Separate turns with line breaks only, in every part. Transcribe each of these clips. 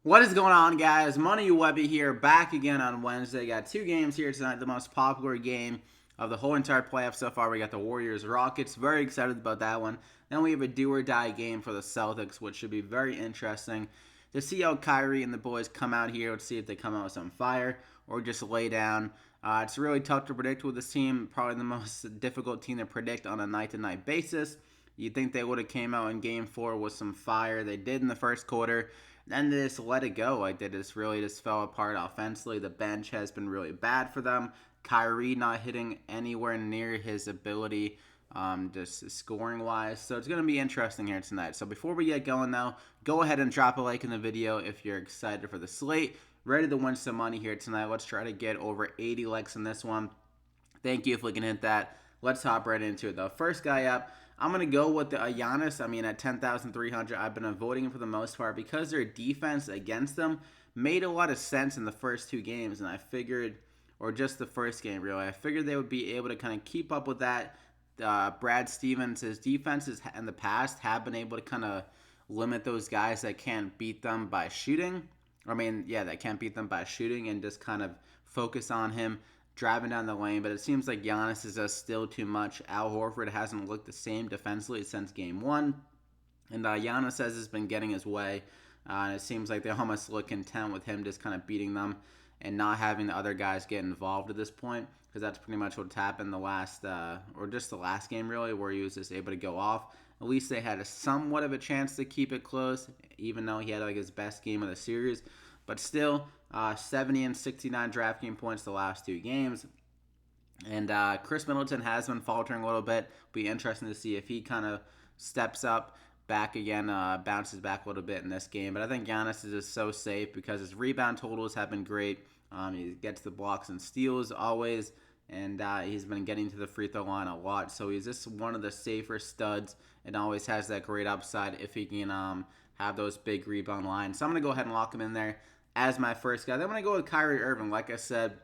What is going on, guys? Money Webby here, back again on Wednesday. Got two games here tonight. The most popular game of the whole entire playoff so far. We got the Warriors-Rockets. Very excited about that one. Then we have a do-or-die game for the Celtics, which should be very interesting to see how Kyrie and the boys come out here. Let's see if they come out with some fire or just lay down. It's really tough to predict with this team. Probably the most difficult team to predict on a night-to-night basis. You'd think they would have came out in Game 4 with some fire. They did in the first quarter. Then they just let it go. Like, they just really just fell apart offensively. The bench has been really bad for them. Kyrie not hitting anywhere near his ability, just scoring-wise. So it's going to be interesting here tonight. So before we get going, though, go ahead and drop a like in the video if you're excited for the slate. Ready to win some money here tonight. Let's try to get over 80 likes in this one. Thank you if we can hit that. Let's hop right into it, though. First guy up, I'm going to go with the Giannis. I mean, at 10,300, I've been avoiding him for the most part because their defense against them made a lot of sense in the first two games, and I figured, or just the first game, really, I figured they would be able to kind of keep up with that. Brad Stevens' defenses in the past have been able to kind of limit those guys that can't beat them by shooting. That can't beat them by shooting and just kind of focus on him driving down the lane, but it seems like Giannis is just still too much. Al Horford hasn't looked the same defensively since Game 1, and Giannis has been getting his way, and it seems like they almost look content with him just kind of beating them and not having the other guys get involved at this point, because that's pretty much what's happened the last game, really, where he was just able to go off. At least they had somewhat of a chance to keep it close, even though he had like his best game of the series. But still, 70 and 69 DraftKings points the last two games. And Chris Middleton has been faltering a little bit. Be interesting to see if he kind of steps up back again, bounces back a little bit in this game. But I think Giannis is just so safe because his rebound totals have been great. He gets the blocks and steals always. And he's been getting to the free throw line a lot. So he's just one of the safer studs and always has that great upside if he can have those big rebound lines. So I'm going to go ahead and lock him in there as my first guy. Then I'm going to go with Kyrie Irving. Like I said,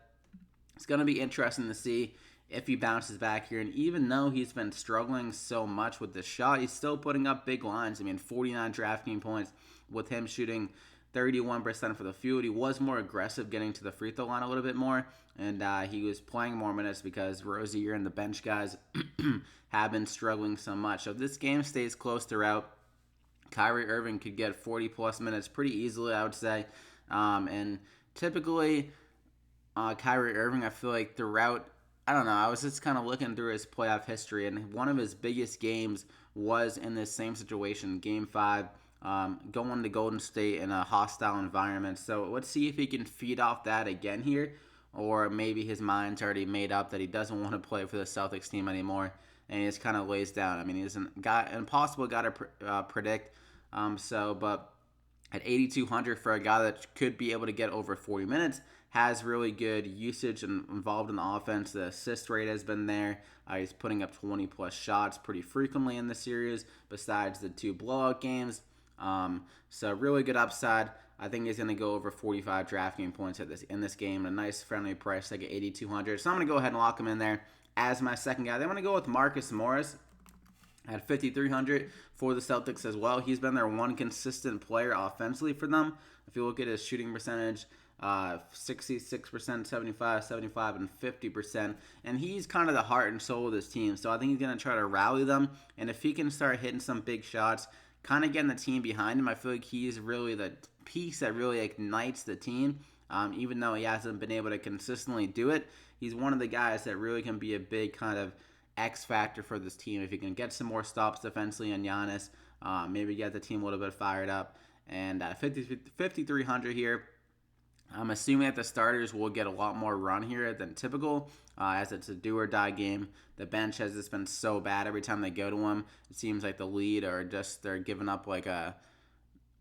it's going to be interesting to see if he bounces back here. And even though he's been struggling so much with the shot, he's still putting up big lines. I mean, 49 DraftKings points with him shooting 31% for the field. He was more aggressive getting to the free throw line a little bit more, and he was playing more minutes because Rozier and the bench guys have been struggling so much. So if this game stays close throughout, Kyrie Irving could get 40-plus minutes pretty easily, I would say. And typically, Kyrie Irving, I feel like throughout, I don't know, I was just kind of looking through his playoff history, and one of his biggest games was in this same situation, Game 5, going to Golden State in a hostile environment. So let's see if he can feed off that again here, or maybe his mind's already made up that he doesn't want to play for the Celtics team anymore, and he just kind of lays down. I mean, he's an impossible guy to predict. But at 8,200 for a guy that could be able to get over 40 minutes, has really good usage and involved in the offense. The assist rate has been there. He's putting up 20-plus shots pretty frequently in the series, besides the two blowout games. So really good upside. I think he's going to go over 45 DraftKings points in this game. A nice friendly price tag at 8,200. So I'm going to go ahead and lock him in there as my second guy. Then I'm going to go with Marcus Morris at 5,300 for the Celtics as well. He's been their one consistent player offensively for them. If you look at his shooting percentage, 66%, 75, 75, and 50%. And he's kind of the heart and soul of this team. So I think he's going to try to rally them. And if he can start hitting some big shots, kind of getting the team behind him, I feel like he's really the piece that really ignites the team. Even though he hasn't been able to consistently do it, he's one of the guys that really can be a big kind of X factor for this team. If he can get some more stops defensively on Giannis, maybe get the team a little bit fired up. And 5,300 here. I'm assuming that the starters will get a lot more run here than typical, as it's a do-or-die game. The bench has just been so bad every time they go to him. It seems like the lead or just they're giving up like a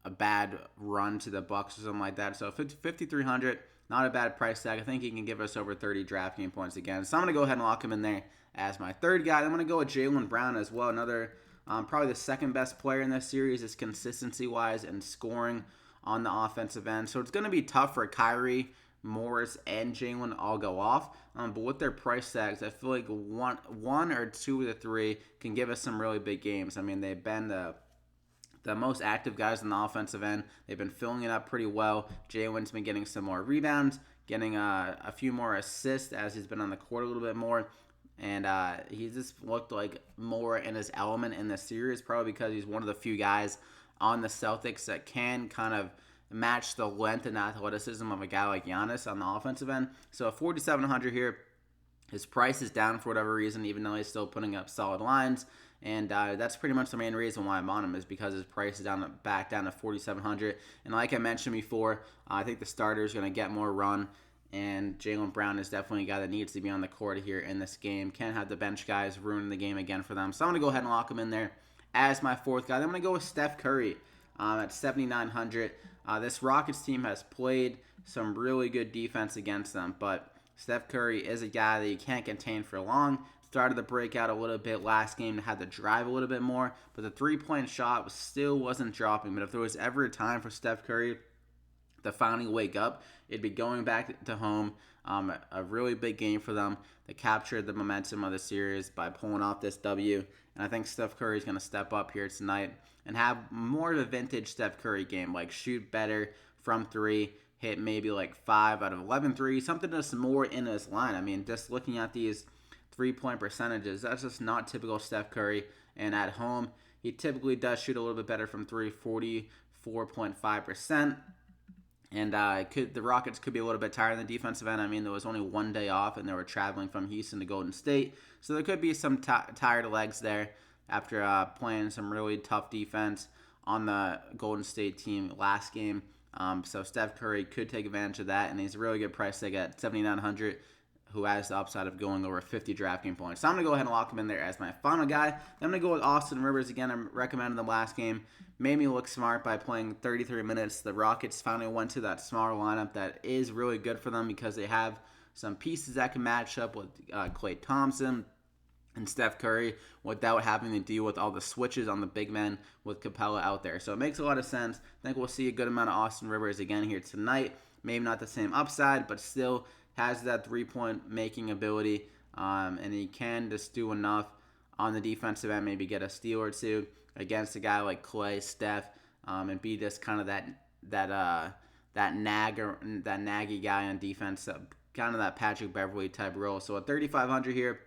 bad run to the Bucks or something like that. So 5,300, not a bad price tag. I think he can give us over 30 DraftKings points again. So I'm going to go ahead and lock him in there as my third guy. I'm going to go with Jaylen Brown as well. Another, probably the second best player in this series is consistency-wise and scoring on the offensive end. So it's going to be tough for Kyrie, Morris, and Jaylen all go off. But with their price tags, I feel like one or two of the three can give us some really big games. I mean, they've been the the most active guys on the offensive end. They've been filling it up pretty well. Jaylen's been getting some more rebounds, getting a few more assists as he's been on the court a little bit more. And he just looked like more in his element in the series, probably because he's one of the few guys on the Celtics that can kind of match the length and athleticism of a guy like Giannis on the offensive end. So 4,700 here. His price is down for whatever reason, even though he's still putting up solid lines. And that's pretty much the main reason why I'm on him, is because his price is back down to 4,700. And like I mentioned before, I think the starter is going to get more run. And Jaylen Brown is definitely a guy that needs to be on the court here in this game. Can't have the bench guys ruining the game again for them. So I'm going to go ahead and lock him in there as my fourth guy. Then I'm going to go with Steph Curry at 7,900. This Rockets team has played some really good defense against them, but Steph Curry is a guy that you can't contain for long. Started to break out a little bit last game, had to drive a little bit more, but the three-point shot still wasn't dropping. But if there was ever a time for Steph Curry to finally wake up, it'd be going back to home. A really big game for them. They captured the momentum of the series by pulling off this W, and I think Steph Curry is going to step up here tonight and have more of a vintage Steph Curry game, like shoot better from three, hit maybe like 5 out of 11 threes, something that's more in his line. I mean, just looking at these three-point percentages, that's just not typical Steph Curry. And at home, he typically does shoot a little bit better from three, 44.5%. And the Rockets could be a little bit tired on the defensive end. I mean, there was only one day off, and they were traveling from Houston to Golden State. So there could be some tired legs there after playing some really tough defense on the Golden State team last game. So Steph Curry could take advantage of that, and he's a really good price tag at 7,900, who has the upside of going over 50 DraftKings points. So I'm going to go ahead and lock him in there as my final guy. Then I'm going to go with Austin Rivers again. I recommended the last game. Made me look smart by playing 33 minutes. The Rockets finally went to that smaller lineup that is really good for them because they have some pieces that can match up with Klay Thompson and Steph Curry without having to deal with all the switches on the big men with Capella out there. So it makes a lot of sense. I think we'll see a good amount of Austin Rivers again here tonight. Maybe not the same upside, but still has that three-point making ability, and he can just do enough on the defensive end, maybe get a steal or two against a guy like Klay, Steph, and be just kind of that naggy guy on defense, kind of that Patrick Beverley type role. So at 3,500 here,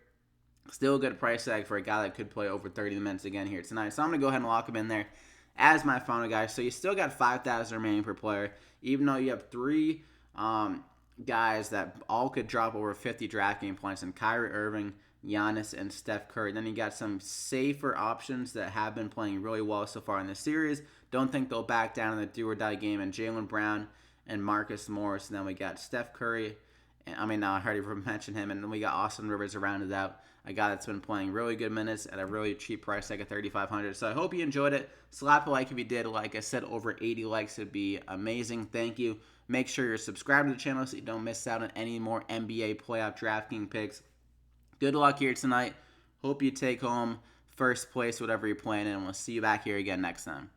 still a good price tag for a guy that could play over 30 minutes again here tonight. So I'm going to go ahead and lock him in there as my final guy. So you still got 5,000 remaining per player, even though you have three guys that all could drop over 50 DraftKings points, and Kyrie Irving, Giannis, and Steph Curry. Then you got some safer options that have been playing really well so far in the series. Don't think they'll back down in the do-or-die game, and Jaylen Brown and Marcus Morris. And then we got Steph Curry. I already mentioned him. And then we got Austin Rivers to round it out, a guy that's been playing really good minutes at a really cheap price, like at 3,500. So I hope you enjoyed it. Slap a like if you did. Like I said, over 80 likes would be amazing. Thank you. Make sure you're subscribed to the channel so you don't miss out on any more NBA playoff DraftKings picks. Good luck here tonight. Hope you take home first place, whatever you're playing in. We'll see you back here again next time.